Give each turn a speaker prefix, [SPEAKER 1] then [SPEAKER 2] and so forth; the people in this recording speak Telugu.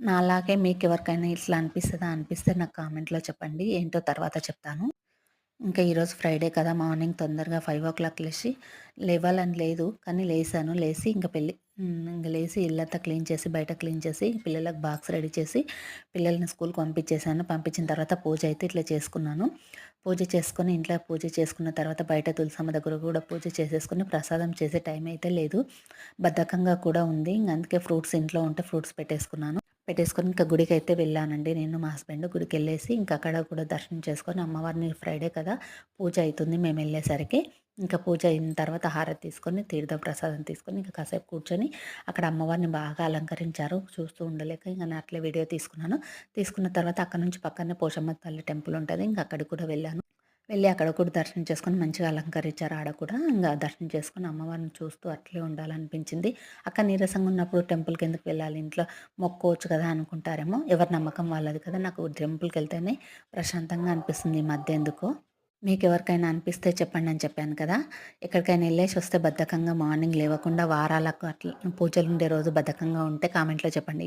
[SPEAKER 1] నాలాగే మీకెవరికైనా ఇట్లా అనిపిస్తదా? అనిపిస్తే నాకు కామెంట్‌లో చెప్పండి. ఏంటో తర్వాత చెప్తాను. ఇంకా ఈరోజు ఫ్రైడే కదా! మార్నింగ్ తొందరగా 5:00 లేవాలని లేదు. కానీ లేసాను. లేసి ఇంక లేసి ఇల్లంతా క్లీన్ చేసి, బయట క్లీన్ చేసి, పిల్లలకు బాక్స్ రెడీ చేసి, పిల్లల్ని స్కూల్‌కి పంపించేసాను. పంపించిన తర్వాత పూజ అయితే ఇట్లా చేసుకున్నాను. పూజ చేసుకొని, ఇంట్లో పూజ చేసుకున్న తర్వాత బయట తులసమ్మ దగ్గర కూడా పూజ చేసేసుకొని, ప్రసాదం చేసే టైం అయితే లేదు. బద్ధకంగా కూడా ఉంది. ఇంక అందుకే ఫ్రూట్స్ ఇంట్లో ఉంటే ఫ్రూట్స్ పెట్టేసుకున్నాను. పెట్టేసుకొని ఇంకా గుడికైతే వెళ్ళానండి. నేను మా హస్బెండ్ గుడికెళ్ళేసి ఇంకా అక్కడ కూడా దర్శనం చేసుకొని అమ్మవారిని ఫ్రైడే కదా! పూజ అయితుంది మేమెళ్ళేసరికి. ఇంకా పూజ అయిన తర్వాత హారతి తీసుకొని, తీర్థ ప్రసాదం తీసుకొని ఇంకా కాసేపు కూర్చొని అక్కడ అమ్మవారిని బాగా అలంకరించారు. చూస్తూ ఉండలేక ఇంక నేను అట్లే వీడియో తీసుకున్నాను. తీసుకున్న తర్వాత అక్కడి నుంచి పక్కనే పోషమ్మ తల్లి టెంపుల్ ఉంటది. ఇంక అక్కడికి కూడా వెళ్ళాను. వెళ్ళి అక్కడ కూడా దర్శనం చేసుకొని మంచిగా అలంకరించారు ఆడ కూడా. ఇంగ దర్శనం చేసుకొని అమ్మవారిని చూస్తూ అట్లే ఉండాలనిపించింది. అక్క నీరసంగా ఉన్నప్పుడు టెంపుల్‌కెందుకు వెళ్ళాలి? ఇంట్లో మొక్కోవచ్చు కదా అనుకుంటారేమో. ఎవరి నమ్మకం వాళ్ళది కదా! నాకు టెంపుల్‌కెళ్తేనే ప్రశాంతంగా అనిపిస్తుంది ఈ మధ్య ఎందుకో. మీకెవరికైనా అనిపిస్తే చెప్పండి అని చెప్పాను కదా! ఎక్కడికైనా ఎళ్ళేసొస్తే బద్ధకంగా మార్నింగ్ లేవకుండా వారాలకు అట్లా పూజలుండే రోజు బద్ధకంగా ఉంటే కామెంట్‌లో చెప్పండి.